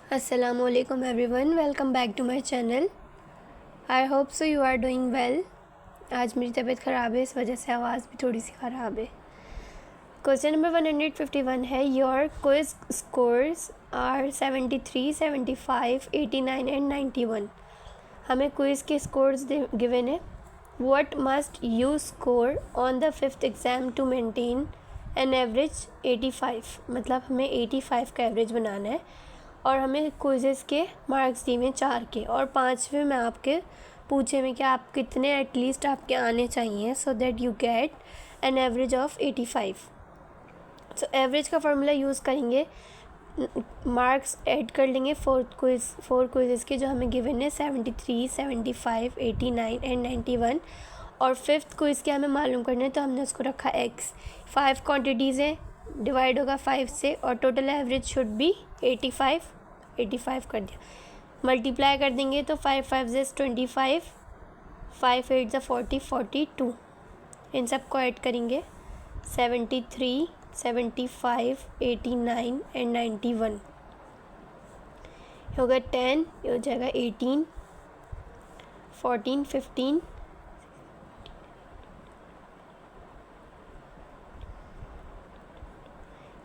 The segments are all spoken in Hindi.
Assalamualaikum everyone, welcome back to my channel. I hope so you are doing well. आज मेरी तबीयत ख़राब है, इस वजह से आवाज़ भी थोड़ी सी ख़राब है। क्वेश्चन नंबर 151 है, your quiz scores are 73, 75, 89 and 91। हमें क्विज़ के स्कोर्स गिवन है। What must you score on the 5th exam to maintain an average 85। मतलब हमें 85 का एवरेज बनाना है और हमें क्विज़ेस के मार्क्स दिए हैं 4 के, और 5वें में आपके पूछे में कि आप कितने एटलीस्ट आपके आने चाहिए so that you get an average of 85। So average का फार्मूला यूज़ करेंगे, मार्क्स ऐड कर लेंगे फोर क्विज़ेस के जो हमें गिवन है 73, 75, 89 एंड 91, और 5th क्विज़ के हमें मालूम करना है तो हमने उसको रखा x। 5 क्वांटिटीज़ हैं, डिवाइड होगा 5 से और टोटल एवरेज शुड बी 85 कर दिया। मल्टीप्लाई कर देंगे तो 5 5 ज़ 25, 5 8 ज़ 40, 42। इन सब को ऐड करेंगे 73, 75, 89 एंड 91 होगा 10, ये हो जाएगा 18, 14, 15,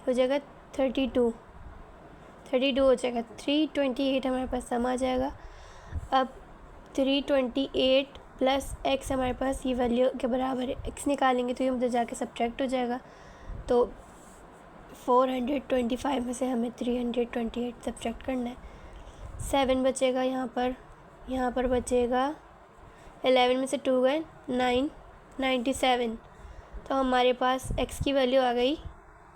हो जाएगा 32 हो जाएगा। 328 हमारे पास सम आ जाएगा। अब 328 प्लस x हमारे पास ये वैल्यू के बराबर है, x निकालेंगे तो ये मुझे जाके सब्ट्रैक्ट हो जाएगा। तो 425 में से हमें 328 सब्ट्रैक्ट करना है। 7 बचेगा यहाँ पर बचेगा 11 में से 2 गए 9, 97। तो हमारे पास x की वैल्यू आ गई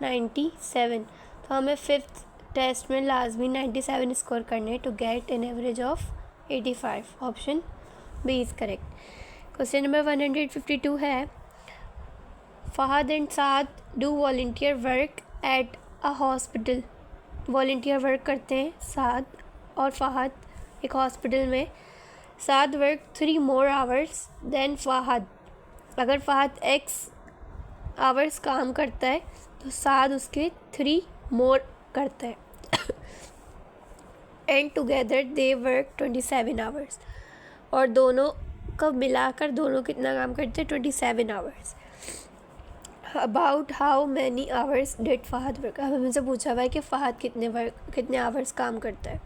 97। तो हमें 5th टेस्ट में लाजमी 97 स्कोर करने to get an average of 85। Option B is correct. Question number 152 है, Fahad and Saad do volunteer work at a hospital. Volunteer work करते हैं साद और फ़हद एक हॉस्पिटल में। Saad work 3 more hours than Fahad. अगर फ़हद x आवर्स काम करता है तो साद उसके 3 more करता है and together they work 27 hours. और दोनों को मिलाकर दोनों कितना काम करते हैं 27 hours. About how many hours did Fahd work. अब हमसे पूछा हुआ है कि फ़हद कितने आवर्स काम करता है।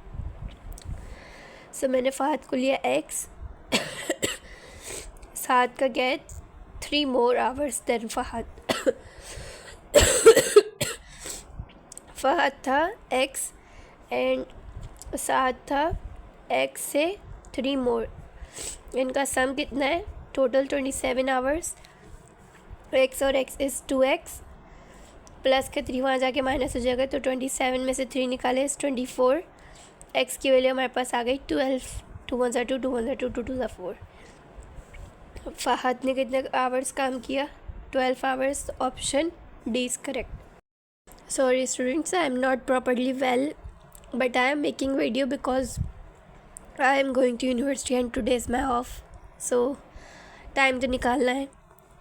सो मैंने फ़हद को लिया x, साद का क्या है 3 more hours than Fahad. Fahad था x एंड साद था x से 3 more। इनका सम कितना है टोटल 27 आवर्स। x और x इज़ 2x, प्लस के 3 वहाँ जाके माइनस हो जाएगा तो 27 में से 3 निकाले इस 24। x की वैल्यू हमारे पास आ गई 12। 2 1 2, 2 1 2, 2 2 4। फ़हद ने कितने आवर्स काम किया 12 hours. Option D is correct. Sorry students, I am not properly well, but I am making video because I am going to university and today is my off, so time तो निकालना है।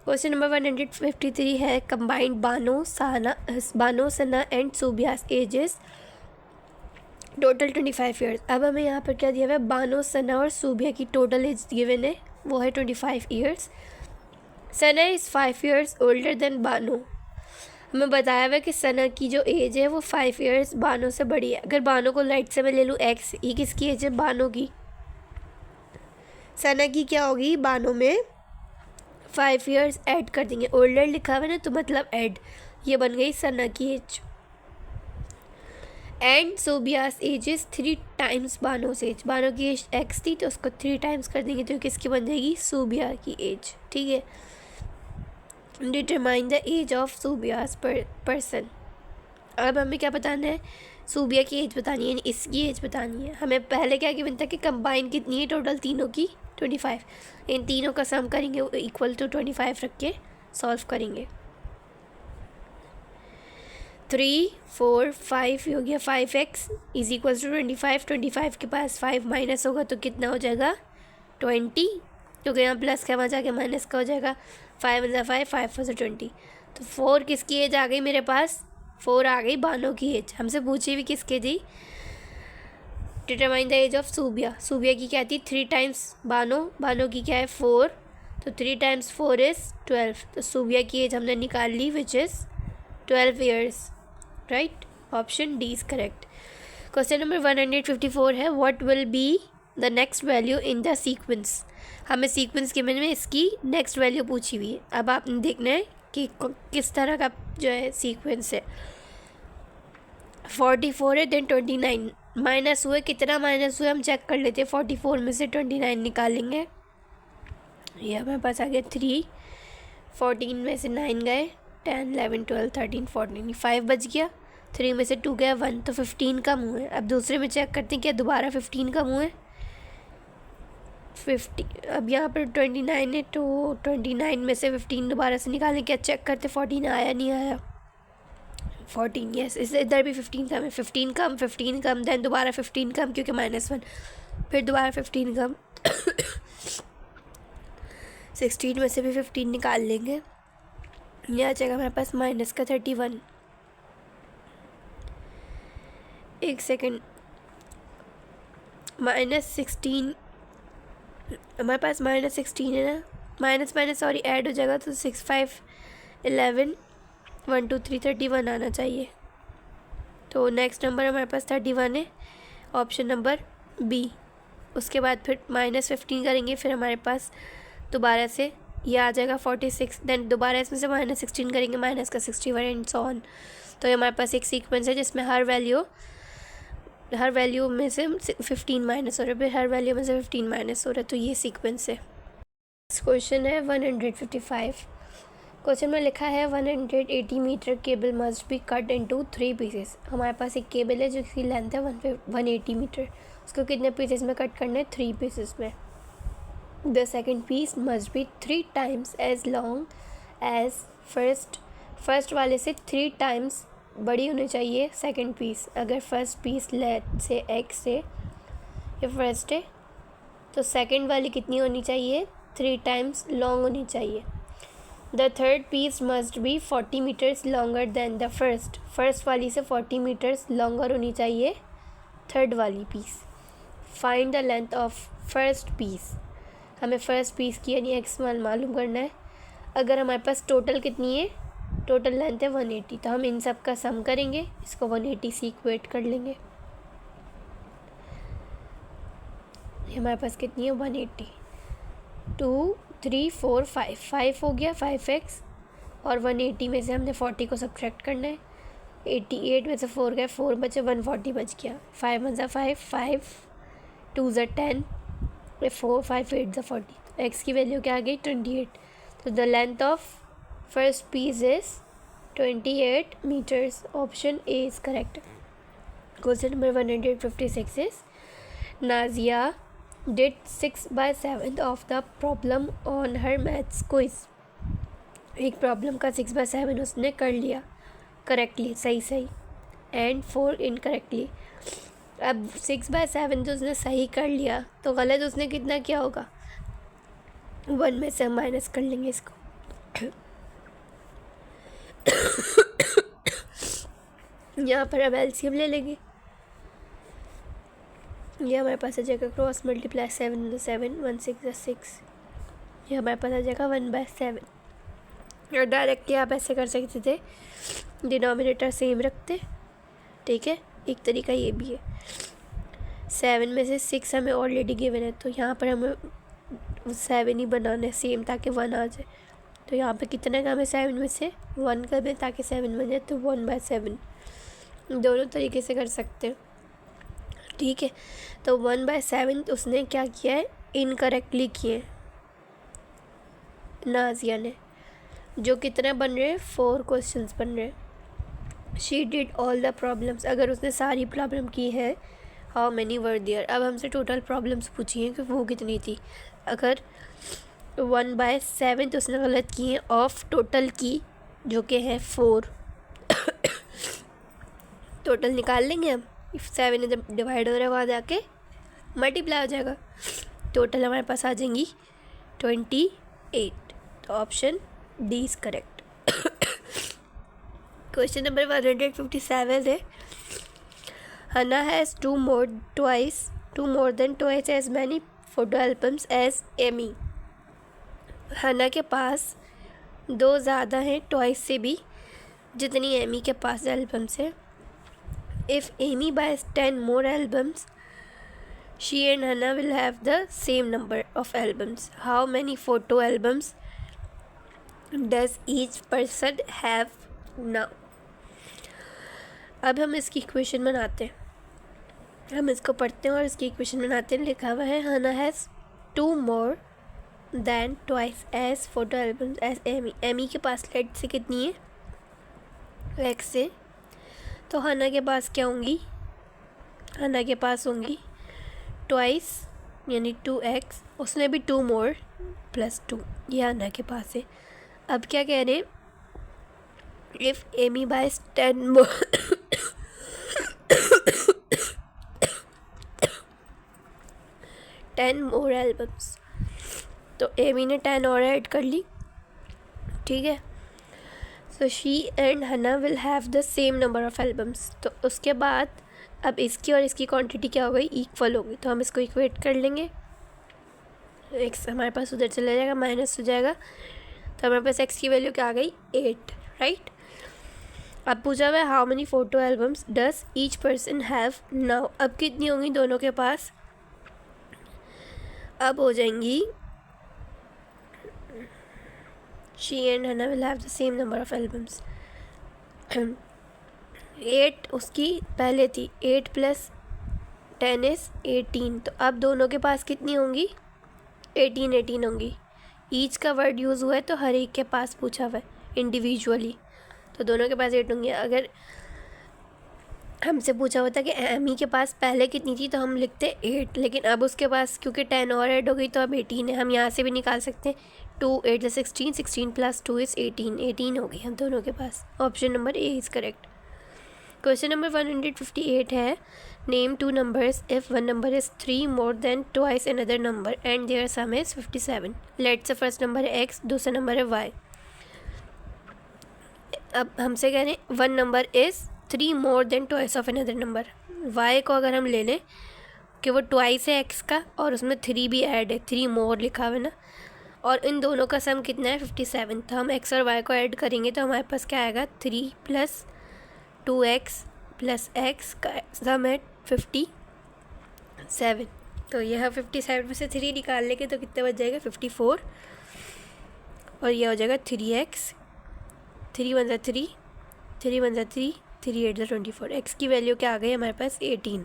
क्वेश्चन नंबर 153 है, combined Bano Sana and Subia's ages total 25 years. अब हमें यहाँ पर क्या दिया हुआ है, बानो सना और सूबिया की टोटल एज गिवन है, वो है 25 years. Sana is 5 years older than Bano. हमें बताया हुआ है कि सना की जो एज है वो 5 ईयर्स बानो से बड़ी है। अगर बानो को लाइट से मैं ले लूँ x, ये किसकी एज है बानो की। सना की क्या होगी, बानो में 5 ईयर्स ऐड कर देंगे, ओल्डर लिखा हुआ है ना तो मतलब ऐड, ये बन गई सना की age. And Sobia's age is 3 times Bano's age. Bano की एज x थी तो उसको 3 times कर देंगे तो किसकी बन जाएगी सोबिया की एज। ठीक है, determine the age of Subia's person. अब हमें क्या बताना है, सूबिया की एज बतानी है, इसकी एज बतानी है। हमें पहले क्या गिवन था कि कंबाइन कितनी है टोटल तीनों की 25। इन तीनों का सम करेंगे इक्वल टू 25 रख के सॉल्व करेंगे। 3 4 5 हो गया 5x इज इक्वल टू 25। 25 के पास 5 माइनस होगा तो कितना हो जाएगा 20, क्योंकि यहाँ प्लस का वहाँ जाके माइनस का हो जाएगा। 5 × 5, 5 × 20। तो 4 किसकी एज आ गई मेरे पास, 4 आ गई बानो की एज। हमसे पूछी भी किसकी थी, डिटरमाइन द एज ऑफ सूबिया। सूबिया की क्या थी 3 टाइम्स बानो, बानो की क्या है 4, तो 3 टाइम्स 4 इज़ 12। तो सूबिया की एज हमने निकाल ली which is 12 years, right. Option D is correct. Question number 154 है what will be the next value in the sequence. हमें सीक्वेंस के में इसकी नेक्स्ट वैल्यू पूछी हुई है। अब आपने देखना है कि किस तरह का जो है सीक्वेंस है। 44 है देन 29 माइनस हुए, कितना माइनस हुए हम चेक कर लेते हैं। 44 में से 29 निकालेंगे, ये हमारे पास आ गया 3। 14 में से 9 गए, 10 11 12 13 14, 5 बच गया। 3 में से 2 गया 1, तो 15 कम हुए। अब दूसरे में चेक करते हैं क्या दोबारा 15 कम हुए। 50 अब यहाँ पर 29 है, तो 29 में से 15 दोबारा से निकालें, क्या चेक करते 14 आया नहीं आया। 14 यस, इस इधर भी 15 कम है। 15 कम देन दोबारा 15 कम क्योंकि -1, फिर दोबारा 15 कम। 16 में से भी 15 निकाल लेंगे, ये आ जाएगा हमारे पास माइनस का 31। एक सेकेंड, -16 हमारे पास -16 है ना, माइनस सॉरी ऐड हो जाएगा, तो 6 5 11 1 2 3 31 आना चाहिए। तो नेक्स्ट नंबर हमारे पास 31 है, ऑप्शन नंबर बी। उसके बाद फिर -15 करेंगे, फिर हमारे पास दोबारा से ये आ जाएगा 46, देन दोबारा इसमें से -16 करेंगे, माइनस का 61 एंड सो ऑन। तो ये हमारे पास एक सीक्वेंस है जिसमें हर वैल्यू में से 15 माइनस हो रहा है, फिर हर वैल्यू में से 15 माइनस हो रहा है, तो ये सीक्वेंस है। नेक्स्ट क्वेश्चन है 155। क्वेश्चन में लिखा है 180 meter cable must be cut into 3 pieces. हमारे पास एक केबल है जिसकी लेंथ है 180 मीटर, उसको कितने पीसेस में कट करना है 3 पीसेस में। The second piece must be 3 times as long as first वाले से 3 टाइम्स बड़ी होनी चाहिए सेकेंड पीस। अगर फर्स्ट पीस लेंथ से x से ये फर्स्ट है, तो सेकेंड वाली कितनी होनी चाहिए 3 टाइम्स लॉन्ग होनी चाहिए। The third piece must be 40 meters longer than the first वाली से 40 मीटर्स लॉन्गर होनी चाहिए थर्ड वाली पीस। Find the length of first piece. हमें फर्स्ट पीस की यानी x मालूम करना है। अगर हमारे पास टोटल कितनी है, टोटल लेंथ है 180, तो हम इन सब का सम करेंगे, इसको 180 से इक्वेट कर लेंगे। ये हमारे पास कितनी है 180, 2 3 4 5 हो गया 5x, और 180 में से हमने 40 को सब्ट्रैक्ट करना है। 88 में से 4 गए, 4 बचे, 140 बच गया। 5 1 5 5 2 10 4 5 8 40, x की वैल्यू क्या आ गई 28। तो the length of first piece is 28 meters. Option A is correct. Question number 156 is Nazia did 6/7 of the problem on her maths quiz. एक प्रॉब्लम का 6/7 उसने कर लिया करेक्टली, सही, एंड 4 इनकरेक्टली। अब 6/7 तो उसने सही कर लिया, तो गलत उसने कितना किया होगा 1 में से हम माइनस कर लेंगे इसको। यहाँ पर अब एलसीएम ले लेंगे, ये हमारे पास आ जाएगा क्रॉस मल्टीप्लाई 7 7 1 6 6, ये हमारे पास आ जाएगा 1/7। और डायरेक्टली आप ऐसे कर सकते थे, डिनोमिनेटर सेम रखते, ठीक है। एक तरीका ये भी है। 7 में से 6 हमें ऑलरेडी गिवन है, तो यहाँ पर हमें 7 ही बनाना है सेम, ताकि 1 आ जाए। तो यहाँ पे कितने का हमें 7 में से 1 कर दें ताकि 7 बन जाए, तो 1/7 दोनों तरीके से कर सकते हैं, ठीक है। तो 1/7 उसने क्या किया है, इनकरेक्टली किए नाजिया ने, जो कितना बन रहे हैं 4 क्वेश्चंस बन रहे हैं। She did all the problems, अगर उसने सारी प्रॉब्लम की है, हाउ मैनी वर देयर। अब हमसे टोटल प्रॉब्लम्स पूछी हैं कि वो कितनी थी। अगर 1/7 तो उसने गलत की है ऑफ टोटल की, जो कि है 4। टोटल निकाल लेंगे हम, 7 जब डिवाइड हो रहा है वहाँ जाके मल्टीप्लाई हो जाएगा, टोटल हमारे पास आ जाएंगी 28। तो option D is correct. Question number 157 है Hana has two more than twice as many photo albums as Amy. Hana के पास 2 ज़्यादा हैं ट्वाइस से भी जितनी एमी के पास एल्बम्स है। If Amy buys 10 more albums, she and Hannah will have the same number of albums. How many photo albums does each person have now? अब हम इसकी इक्वेशन बनाते हैं। हम इसको पढ़ते हैं और इसकी इक्वेशन बनाते हैं। लिखा हुआ है Hannah has 2 more than twice as photo albums as Amy. Amy के पास लेट से कितनी है? x से। तो हना के पास क्या होंगी? हना के पास होंगी ट्वाइस यानी 2x, उसमें भी 2 more प्लस 2, ये हना के पास है। अब क्या कह रहे हैं? If Amy buys 10 more 10 more albums, तो एमी ने 10 और ऐड कर ली, ठीक है। So she and Hana will have the same number of albums. तो उसके बाद अब इसकी और इसकी क्वांटिटी क्या हो गई? इक्वल हो गई। तो हम इसको इक्वेट कर लेंगे। एक्स हमारे पास उधर चला जाएगा, माइनस हो जाएगा, तो हमारे पास एक्स की वैल्यू क्या आ गई? 8, राइट। अब पूछा हुआ है how many photo albums does each person have now. अब कितनी होंगी दोनों के पास? अब हो जाएंगी she and Hannah will have the same number of albums. 8 उसकी पहले थी, 8 + 10 is 18। तो अब दोनों के पास कितनी होंगी? 18 होंगी। ईच का वर्ड यूज़ हुआ है तो हर एक के पास पूछा हुआ है इंडिविजुअली, तो दोनों के पास 8 होंगे। अगर हमसे पूछा होता कि एमी के पास पहले कितनी थी तो हम लिखते 8, लेकिन अब उसके पास क्योंकि 10 और ऐड हो गई तो अब 18 है। हम यहाँ से भी निकाल सकते हैं 2 8 16, 16 + 2 is 18 हो गई हम दोनों के पास। Option number A is correct. Question number 158 है name 2 numbers if one number is 3 more than twice another number and their sum is 57। Let's say first number है x, दूसरा नंबर है y। अब हमसे कह रहे हैं one number is 3 more than twice of another number। y को अगर हम ले लें कि वो ट्वाइस है x का और उसमें 3 भी ऐड है, 3 more लिखा हुआ है ना, और इन दोनों का सम कितना है? 57। तो हम x और y को ऐड करेंगे तो हमारे पास क्या आएगा? 3 + 2x + x का सम है 57। तो यह 57 में से 3 निकाल लेंगे तो कितना बच जाएगा? 54। और यह हो जाएगा 3x, 3 × 1 = 3, 3 × 1 = 3, 3 × 8 = 24। x की वैल्यू क्या आ गई हमारे पास? 18।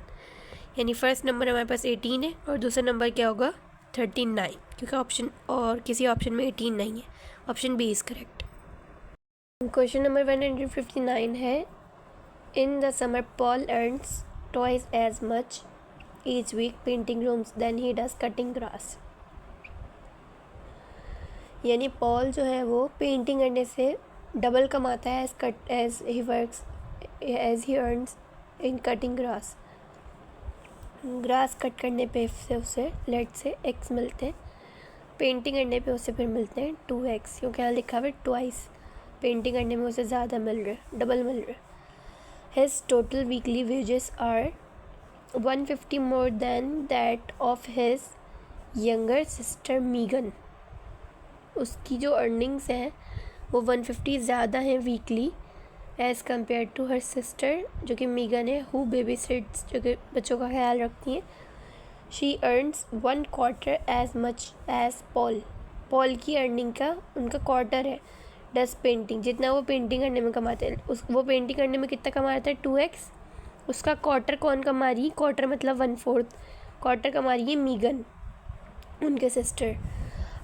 यानी फर्स्ट नंबर हमारे पास 18 है और दूसरा नंबर क्या होगा? 39, क्योंकि ऑप्शन और किसी ऑप्शन में 18 नहीं है। Option B is correct. Question number 159 है in the summer Paul earns twice as much each week painting rooms than he does cutting grass. यानी पॉल जो है वो पेंटिंग करने से डबल कमाता है as he earns in cutting grass. Grass cut करने पे से उसे लेट से x मिलते हैं, पेंटिंग करने पे उसे फिर मिलते हैं 2x, क्योंकि यहाँ लिखा हुआ है ट्वाइस, पेंटिंग करने में उसे ज़्यादा मिल रहा है, डबल मिल रहा है। His total weekly wages are 150 more than that of his younger sister Megan. उसकी जो अर्निंग्स हैं वो 150 ज़्यादा हैं weekly as compare to her sister जो कि मीगन है, हु बेबी सिट्स जो कि बच्चों का ख्याल रखती हैं। She earns 1/4 as much as Paul. Paul की अर्निंग का उनका क्वार्टर है डस पेंटिंग, जितना वो पेंटिंग करने में कमाते हैं वो पेंटिंग करने में कितना कमा रहा था? 2x। उसका क्वार्टर कौन कमा रही है? क्वार्टर मतलब 1/4 क्वार्टर कमा रही है मीगन, उनके sister.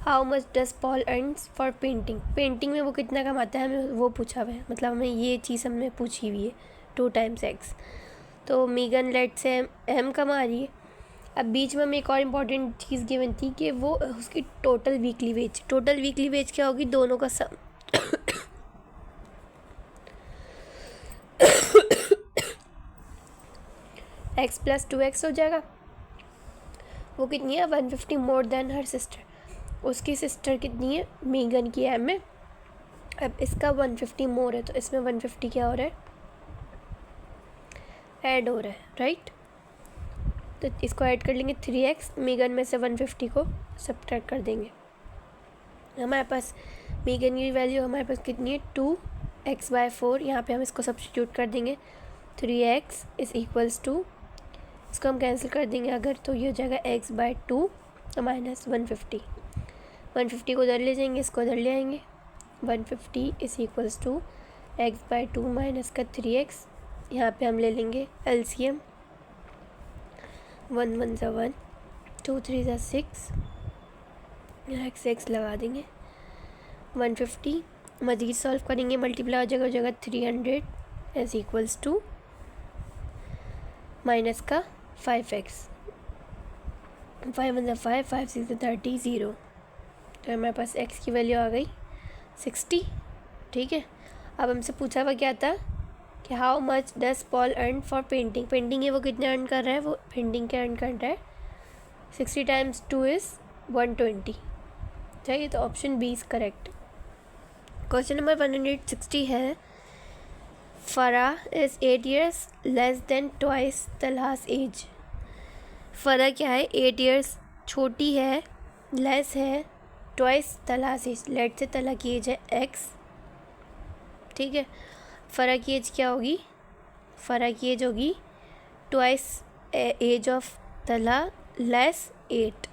How much does Paul earns for painting. Painting में वो कितना कमाता है हमें वो पूछा हुआ है, मतलब हमें ये चीज़ हमने पूछी हुई है 2 times x। तो मीगन लेट से m कमा रही है। अब बीच में हमें एक और इम्पॉर्टेंट चीज़ गिवन थी कि वो उसकी टोटल वीकली वेज क्या होगी? दोनों का सम। x + 2x हो जाएगा। वो कितनी है? 150 more than हर सिस्टर। उसकी सिस्टर कितनी है? मीगन की m है। अब इसका 150 मोर है तो इसमें 150 क्या हो रहा है? ऐड हो रहा है, राइट। तो इसको ऐड कर लेंगे 3x, मीगन में से 150 को सब्ट्रैक्ट कर देंगे। हमारे पास मीगन की वैल्यू हमारे पास कितनी है 2x/4। यहाँ पे हम इसको सब्स्टिट्यूट कर देंगे 3x इज़ इक्वल्स टू, इसको हम कैंसिल कर देंगे अगर, तो ये हो जाएगा x/2 माइनस 150 को उधर ले जाएंगे, इसको उधर ले आएंगे। 150 is equals to x/2 minus का 3x। यहाँ पे हम ले लेंगे LCM, 1 1 ज़ा 1, 2 3 ज़ा 6, यहाँ x लगा देंगे। 150 मज़ीद सॉल्व करेंगे, मल्टीप्लाई हो जाएगा 300 इज़ इक्वल्स टू माइनस का 5x, 5 1 ज़ा 5, 5 6 ज़ा 30, 0। तो हमारे पास x की वैल्यू आ गई 60, ठीक है। अब हमसे पूछा हुआ क्या था कि how much does Paul earn for painting. Painting है वो कितने अर्न कर रहा है, वो पेंटिंग क्या अर्न कर रहा है 60 × 2 इज़ 120, चाहिए। तो option B is correct. Question number 160 है Farah is 8 years less than twice Talha's age. Farah क्या है 8 years छोटी है, लेस है ट्वाइस तलहास एज। लेट से तला की एज है x, ठीक है। फ़रा की एज क्या होगी, फ़रा की एज होगी twice age of Tala less 8,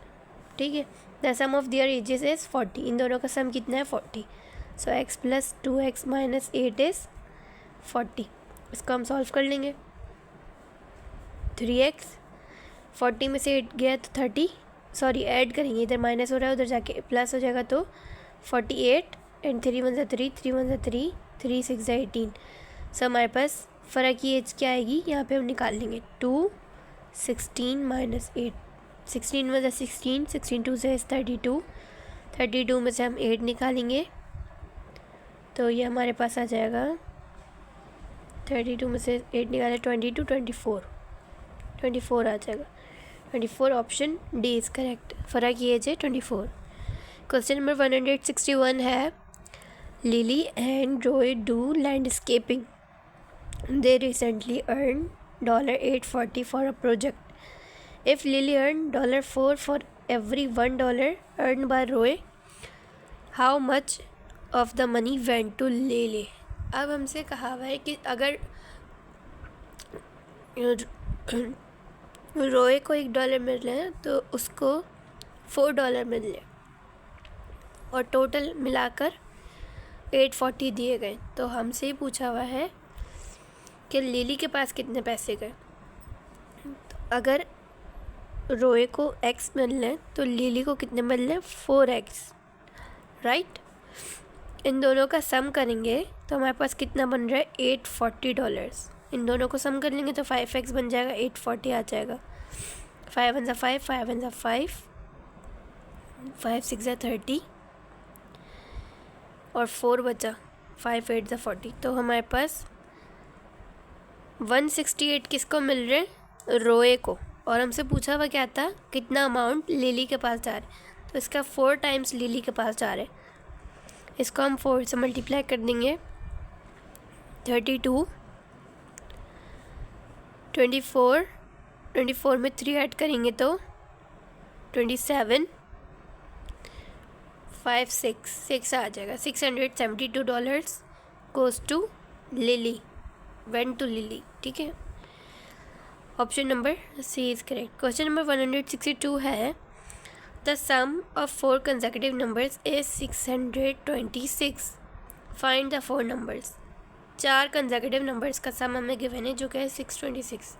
ठीक है। The sum of their ages is 40, इन दोनों का सम कितना है 40। So x + 2x - 8 is 40। इसको हम सॉल्व कर लेंगे। 3x 40 में से 8 गया तो 30, सॉरी ऐड करेंगे, इधर माइनस हो रहा है उधर जाके प्लस हो जाएगा, तो 48 एंड 3 1 ज़ा 3, 3 1 ज़ा 3, 3 6 ज़ा 18। सो हमारे पास फ़रा की एज क्या आएगी, यहाँ पे हम निकाल लेंगे 2 16 - 8, 16 1 ज़ा 16, 16 2 ज़ा 32, 32 में से हम 8 निकालेंगे तो ये हमारे पास आ जाएगा 32 में से 8 निकाले 22, 24 आ जाएगा। 24 option D is correct. Farah की एज है 24। क्वेश्चन नंबर 161 है Lily and Roy do landscaping. They recently earn $840 for a project. If Lily earn $4 for every $1 earn by Roy, how much of the money went to Lily. अब हमसे कहा हुआ है कि अगर रॉय को $1 मिल रहे हैं तो उसको $4 मिल रहे और टोटल मिलाकर 840 दिए गए। तो हमसे ही पूछा हुआ है कि लिली के पास कितने पैसे गए। तो अगर रॉय को x मिल रहे हैं तो लिली को कितने मिल रहे हैं 4x, राइट। इन दोनों का सम करेंगे तो हमारे पास कितना बन रहा है $840। इन दोनों को सम कर लेंगे तो 5x बन जाएगा, 840 आ जाएगा। 5 1 ज़ा 5, 5 1 ज़ा 5, 5 6 ज़ा 30 और 4 बचा, 5 8 ज़ा 40। तो हमारे पास 168 किसको मिल रहे हैं रॉय को, और हमसे पूछा हुआ क्या था कितना अमाउंट लिली के पास जा रहा है। तो इसका 4 टाइम्स लिली के पास जा रहे हैं। इसको हम 4 से मल्टीप्लाई कर देंगे 32, 24 में 3 ऐड करेंगे तो 27, 5 6 आ जाएगा। $672 goes to Lily, went to Lily, ठीक है। Option number C is correct. Question number 162 है the sum of 4 consecutive numbers is 626। Find the 4 numbers. 4 consecutive numbers का सम हमें गिवन है जो कि है 626।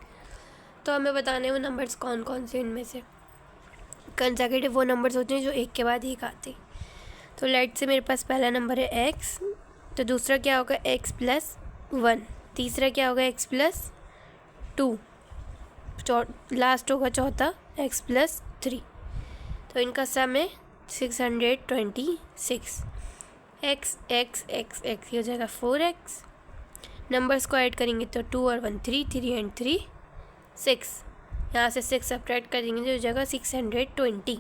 तो हमें बताने वो नंबर्स कौन कौन से इनमें से। कंसेक्यूटिव वो नंबर्स होते हैं जो एक के बाद एक आते। तो लेट से मेरे पास पहला नंबर है x, तो दूसरा क्या होगा x + 1, तीसरा क्या होगा x + 2, लास्ट होगा चौथा x + 3। तो इनका सम है 626। x x x x ये हो जाएगा 4x। नंबर्स को ऐड करेंगे तो 2 और 1 3, 3 एंड 3 6। यहाँ से 6 सब्ट्रैक्ट करेंगे तो हो जाएगा 620।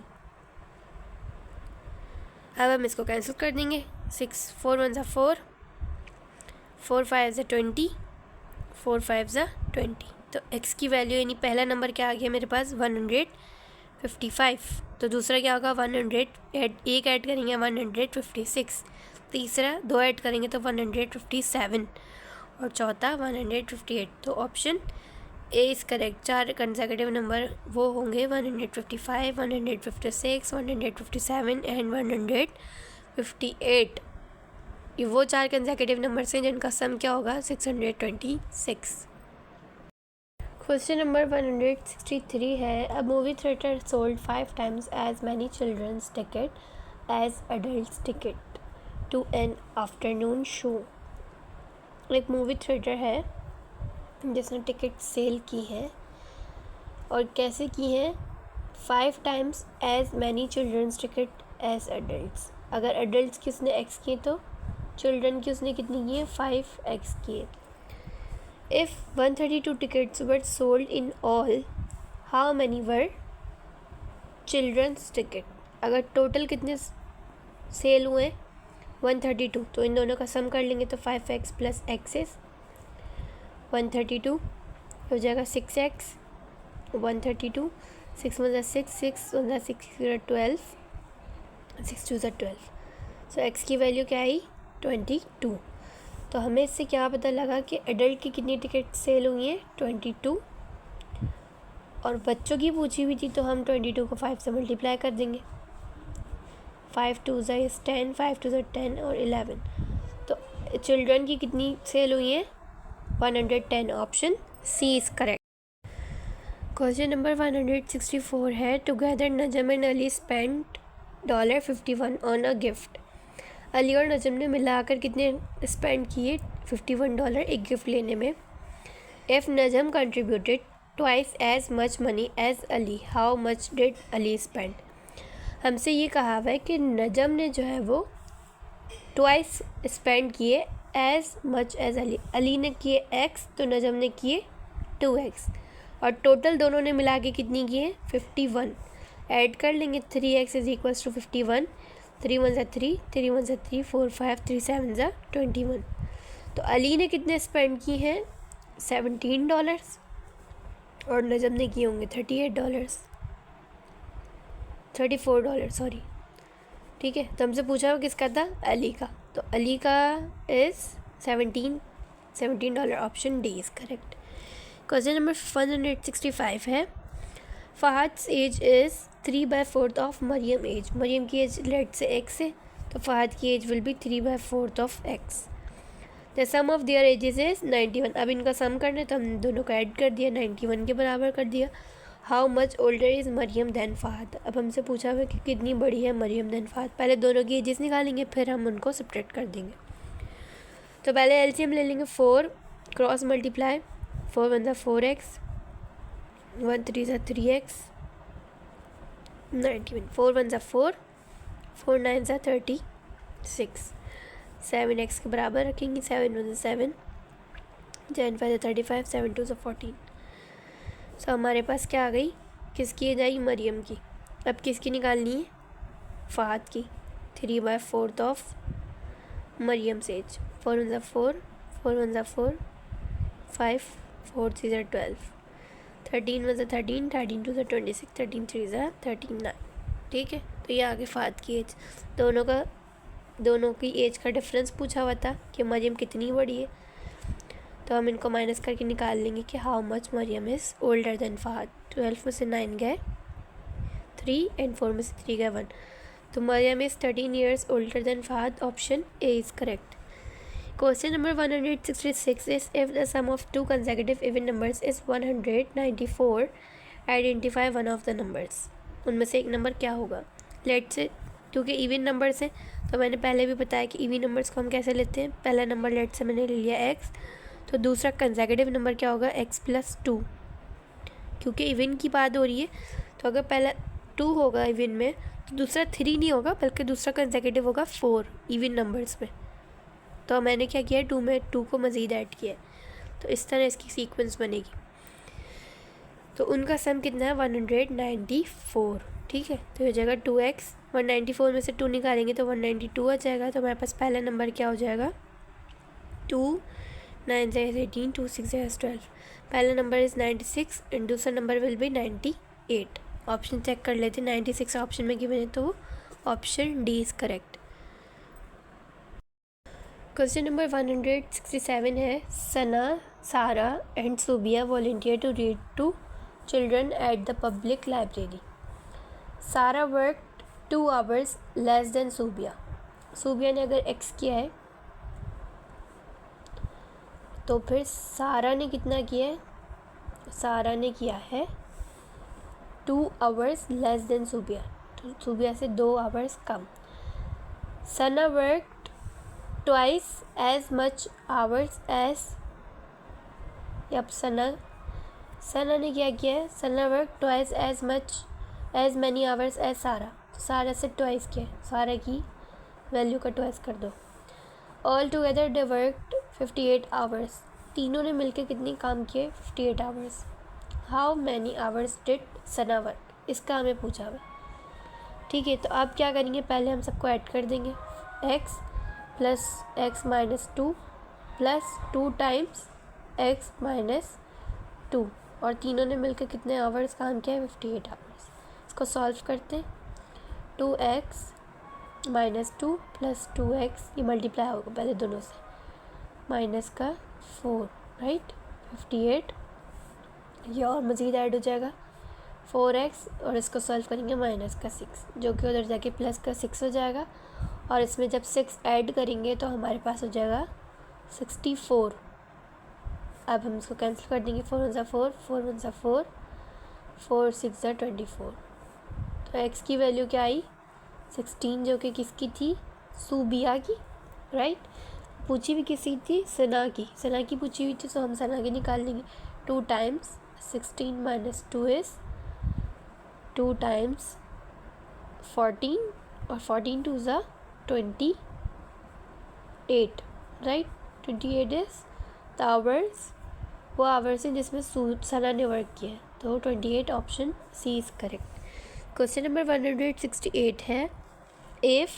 अब हम इसको कैंसिल कर देंगे। 6 4 1 4, 4 5 20, 4 5 20। तो x की वैल्यू यानी पहला नंबर क्या आ गया मेरे पास 155, तो दूसरा क्या होगा 100, एक ऐड करेंगे 156, तीसरा 2 ऐड करेंगे तो 157 और चौथा 158। तो option A is correct. 4 consecutive number वो होंगे 155, 156, 157 एंड 158। ये वो 4 कंसेक्यूटिव नंबर्स हैं जिनका सम क्या होगा 626। क्वेश्चन नंबर 163 है, a movie theatre sold 5 times as many children's ticket as adults ticket to an afternoon show। एक मूवी थिएटर है जिसने टिकट सेल की है और कैसे की है 5 times as many children's ticket as adults। अगर adults की उसने x की तो children की उसने कितनी की है 5x की है। If 132 tickets were sold in all, how many were children's ticket? अगर टोटल कितने सेल हुए 132, तो इन दोनों का सम कर लेंगे तो 5x + x is 132 हो जाएगा 6x 132, 6 × 6, 6 × 6 12, 6 2 12। सो x की वैल्यू क्या आई 22। तो हमें इससे क्या पता लगा कि एडल्ट की कितनी टिकट सेल हुई हैं 22, और बच्चों की पूछी हुई थी तो हम 22 को 5 से मल्टीप्लाई कर देंगे। 5 2 is 10, 5 2 is 10 और 11। तो चिल्ड्रन की कितनी सेल हुई है 110। Option C is correct. Question number 164 है, together Najam and Ali spent $51 on a gift. Ali और नजम ने मिलाकर कितने स्पेंड किए $51 एक गिफ्ट लेने में। If Najam contributed twice as much money as Ali, how much did Ali spend. हमसे ये कहा हुआ है कि नजम ने जो है वो ट्वाइस स्पेंड किए as much as Ali. Ali ने किए x तो नजम ने किए 2x, और टोटल दोनों ने मिला के कितनी किए 51। ऐड कर लेंगे 3x = 51, 3 1 3, 3 1 3, 4 5, 3 7 21। तो अली ने कितने स्पेंड किए हैं $17 और नजम ने किए होंगे $34 सॉरी। ठीक है, तो हमसे पूछा हुआ किसका था अली का, तो अली का is $17। Option D is correct. Question number 165 है, Fahad's age is 3/4 of Mariam age. Mariam की एज लेट से x है तो फ़हद की age will be 3/4 of x। The sum of their ages is 91। अब इनका सम करना है तो हम दोनों को ऐड कर दिया, 91 के बराबर कर दिया। How much older is Mariam than Fahad. अब हमसे पूछा हुआ कि कितनी बड़ी है मरियम दैन फ़हद। पहले दोनों की एजेस निकालेंगे फिर हम उनको सब्ट्रैक्ट कर देंगे। तो पहले एलसीएम ले लेंगे 4 cross multiply, 4 1 4x, 1 3 3x, 91, 4 1 4, 4 9 36, 7x के बराबर रखेंगे, 7 1 7, 10 5 35, 7 2 14। सो हमारे पास क्या आ गई, किसकी एज आई मरियम की। अब किसकी निकालनी है फ़हद की, 3/4 ऑफ मरियम से एज। 4 1 4, 4 1 4, 5 4 3 12, 13 1 13, 13 2 26, 13 3 39। ठीक है, तो ये आगे फ़हद की एज। दोनों की एज का डिफरेंस पूछा हुआ था कि मरियम कितनी बड़ी है, तो हम इनको माइनस करके निकाल लेंगे कि how much Mariam is older than Fahad. 12 में से 9 गए 3 एंड 4 में से 3 गए 1, तो Mariam is 13 years older than Fahad. Option A is correct. Question number 166 is, if the sum of two consecutive even numbers is 194, identify one of the numbers। उनमें से एक नंबर क्या होगा। लेट से क्योंकि इवन नंबर्स हैं तो मैंने पहले भी बताया कि इवन नंबर्स को हम कैसे लेते हैं। पहला नंबर लेट से मैंने ले लिया x, तो दूसरा कंसेक्यूटिव नंबर क्या होगा x + 2, क्योंकि इवन की बात हो रही है। तो अगर पहला 2 होगा इवन में तो दूसरा 3 नहीं होगा बल्कि दूसरा कंसेक्यूटिव होगा 4 इवन नंबर्स में। तो मैंने क्या किया 2 में 2 को मज़ीद ऐड किया, तो इस तरह इसकी सीक्वेंस बनेगी। तो उनका सम कितना है 194। ठीक है, तो हो जाएगा 2x, 194 में से 2 निकालेंगे तो 192 आ जाएगा। तो हमारे पास पहला नंबर क्या हो जाएगा 9 is 18, 2 6 is 12. पहला नंबर इज़ 96 एंड दूसरा number will be 98. Option check कर लेते. 96 ऑप्शन में गिवन है तो option D is correct. Question number 167 है. Sana, Sara and Subia volunteer to read to children at the public library. Sara work 2 hours less than Subia. Subia ने अगर एक्स किया है तो फिर सारा ने कितना किया है? सारा ने किया है 2 hours लेस देन सूबिया, तो सूबिया से 2 hours कम. Sana worked twice as much hours as, अब सना ने क्या किया है? Sana work twice as many hours as Sara. Sara से ट्वाइस किया है, सारा की वैल्यू का ट्वाइस कर दो. All together they worked 58 hours. तीनों ने मिलकर कितनी काम किए? 58 hours. How many hours did Sana work, इसका हमें पूछा हुआ. ठीक है, तो अब क्या करेंगे? पहले हम सबको ऐड कर देंगे. x plus x minus 2 plus 2 times x minus 2, और तीनों ने मिलकर कितने आवर्स काम किया है? 58 hours. इसको सॉल्व करते हैं. 2x माइनस 2 प्लस 2x, ये मल्टीप्लाई होगा पहले दोनों से, माइनस का 4, राइट. 58, ये और मज़ीद ऐड हो जाएगा 4x, और इसको सॉल्व करेंगे माइनस का 6, जो कि उधर जाके प्लस का 6 हो जाएगा. और इसमें जब 6 ऐड करेंगे तो हमारे पास हो जाएगा 64. अब हम इसको कैंसिल कर देंगे. 4 1 4, 4 1 4, 4 6 24. तो x की वैल्यू क्या आई? 16, जो कि किसकी थी? सूबिया की, राइट. पूछी भी किसी थी? सना की पूछी हुई थी, तो हम सना की निकाल लेंगे. 2 टाइम्स 16 माइनस 2 इज़ 2 टाइम्स 14, और 14 2 ज़ा 28, राइट. 28 इज़ द आवर्स, वो आवर्स हैं जिसमें सना ने वर्क किया है, तो 28 option C is correct. Question number 168 है. If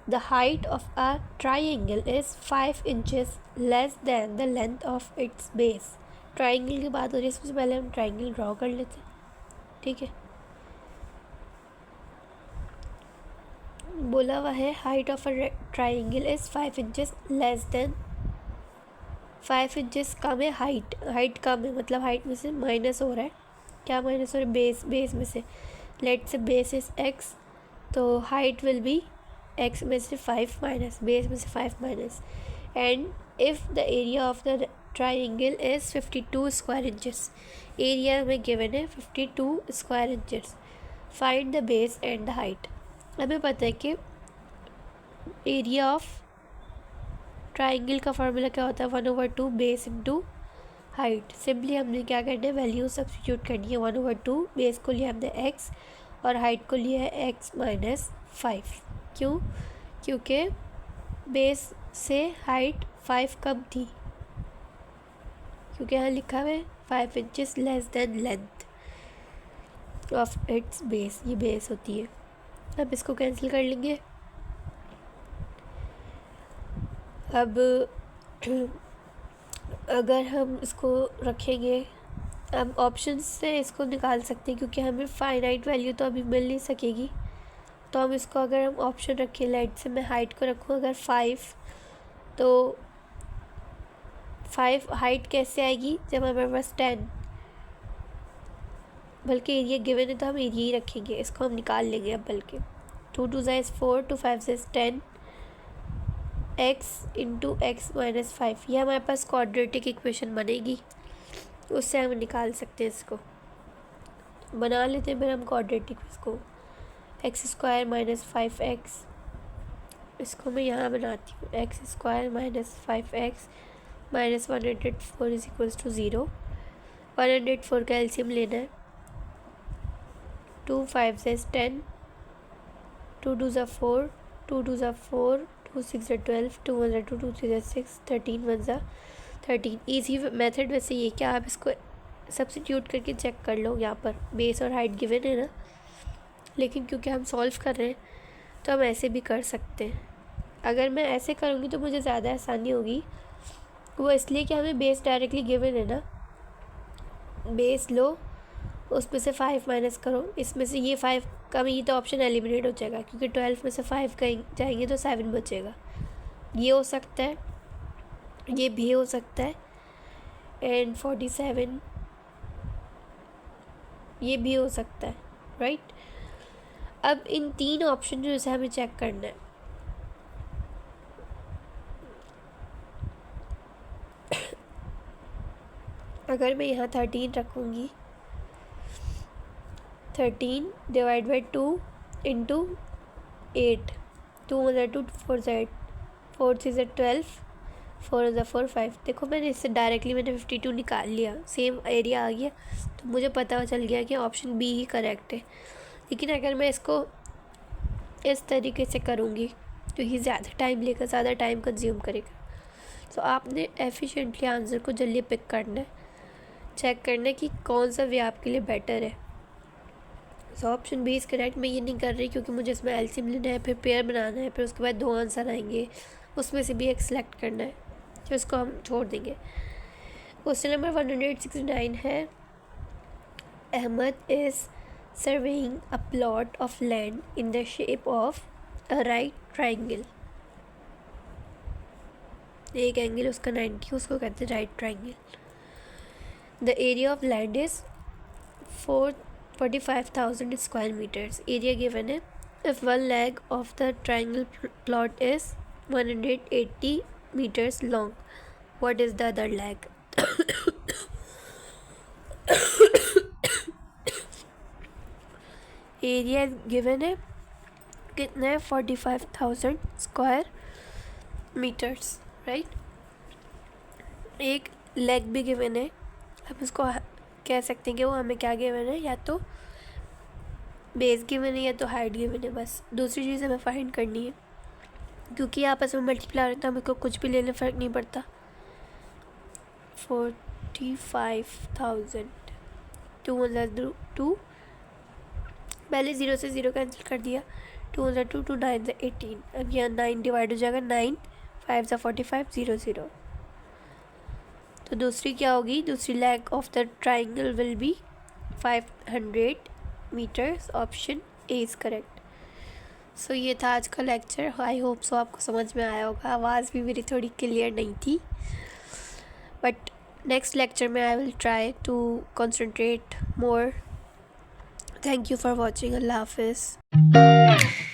the height of a triangle is 5 inches less than the length of its base. Triangle की बात हो रही है, सबसे पहले हम ट्राइंगल ड्रॉ कर लेते हैं. ठीक है, बोला हुआ है height of a triangle is 5 inches less than. 5 inches कम है, हाइट कम है, मतलब हाइट में से माइनस हो रहा है. क्या माइनस हो रहा है? बेस में से. लेट से बेस इज x, तो हाइट विल बी x में से 5 माइनस, बेस में से 5 minus. And if the area of the triangle is 52 square inches. Area हमें गिवन है 52 square inches. Find the base and the height. हमें पता है कि एरिया ऑफ ट्राइंगल का फार्मूला क्या होता है? 1/2 बेस इंटू हाइट. सिंपली हमने क्या करना है? वैल्यू सब्स्टिट्यूट करनी है. 1/2 बेस को लिया हमने x, और हाइट को लिया है x माइनस 5. क्यों? क्योंकि बेस से हाइट 5 कम थी, क्योंकि यहाँ लिखा हुआ है 5 inches less than length of its base. ये बेस होती है. अब इसको कैंसिल कर लेंगे. अब अगर हम इसको रखेंगे, हम ऑप्शन से इसको निकाल सकते हैं, क्योंकि हमें फाइनाइट वैल्यू तो अभी मिल नहीं सकेगी. तो हम इसको, अगर हम ऑप्शन रखें, लाइट से मैं हाइट को रखूँ अगर 5, तो 5 हाइट कैसे आएगी जब हमारे पास 10, बल्कि एरिया गिवन है तो हम एरिया ही रखेंगे. इसको हम निकाल लेंगे अब. बल्कि 2 2 is 4, 2 5 is 10, x into x minus 5. ये हमारे पास क्वाड्रेटिक इक्वेशन बनेगी, उससे हम निकाल सकते हैं. इसको बना लेते हैं फिर हम क्वाड्रेटिक. इसको x² माइनस 5x, इसको मैं यहाँ बनाती हूँ. x² minus 5x minus 104 is equals to 0. 104 का एलसीएम लेना है. 2 5 इज 10, 2 2 ज़ा 4, 2 2 ज़ा 4, 2 6 ज़ा 12, 2 1 ज़ा 2, 2 3 ज़ा 6, 13 1 ज़ा 13. ईजी मेथड वैसे ये क्या, आप इसको सब्स्टिट्यूट करके चेक कर लो. यहाँ पर बेस और हाइट गिवन है ना, लेकिन क्योंकि हम सॉल्व कर रहे हैं तो हम ऐसे भी कर सकते हैं. अगर मैं ऐसे करूँगी तो मुझे ज़्यादा आसानी होगी, वो इसलिए कि हमें बेस डायरेक्टली गिवन है ना, बेस लो उसमें से 5 माइनस करो, इसमें से ये 5 का ये तो ऑप्शन एलिमिनेट हो जाएगा क्योंकि 12 में से 5 कहीं जाएंगे तो 7 बचेगा। ये हो सकता है, ये भी हो सकता है, एंड 47 ये भी हो सकता है, राइट। अब इन 3 ऑप्शन जो है हमें चेक करना है। अगर मैं यहाँ 13 रखूँगी, 13 divide by 2 into 8, 2 2 4 Z, 4 3 Z 12, 4 4 5। देखो मैंने इससे डायरेक्टली मैंने 52 निकाल लिया, सेम एरिया आ गया, तो मुझे पता चल गया कि ऑप्शन बी ही करेक्ट है। लेकिन अगर मैं इसको इस तरीके से करूँगी तो ये ज़्यादा टाइम लेकर ज़्यादा टाइम कंज्यूम करेगा। तो आपने एफिशिएंटली आंसर को जल्दी पिक करना है, चेक करना है कि कौन सा वे आपके लिए बेटर है। So option B is correct. मैं ये नहीं कर रही क्योंकि मुझे इसमें एलसीएम लेना है, फिर पेयर बनाना है, फिर उसके बाद 2 आंसर आएंगे, उसमें से भी एक सिलेक्ट करना है, तो इसको हम छोड़ देंगे। क्वेश्चन नंबर 169 है, Ahmed is surveying a plot of land in the shape of a right triangle. एक एंगल उसका 90, उसको कहते हैं right triangle. The area of land is 45,000 square meters. Area given है. If one leg of the triangle plot is 180 meters long, what is the other leg? Area given है, कितना है? 45,000 स्क्वायर मीटर्स, राइट। एक लेग भी गिवन है, हम इसको कह सकते हैं कि वो हमें क्या गिवन है, या तो बेस गिवन है या तो हाइट गिवन है। बस दूसरी चीज़ हमें फाइंड करनी है, क्योंकि आपस में मल्टीप्लाई रहता है, हमें को कुछ भी लेने फ़र्क नहीं पड़ता। 45,000, 2 पहले 0 से 0 कैंसिल कर दिया, 2 2 2 9 18। अब यहाँ 9 डिवाइड हो जाएगा, 9 5 45 0 0। तो दूसरी क्या होगी? दूसरी leg of the triangle will be 500 meters. Option A is correct. So ये था आज का लेक्चर। आई होप सो आपको समझ में आया होगा। आवाज़ भी मेरी थोड़ी क्लियर नहीं थी, बट नेक्स्ट लेक्चर में I will try to concentrate more. Thank you for watching. Allah हाफिज़।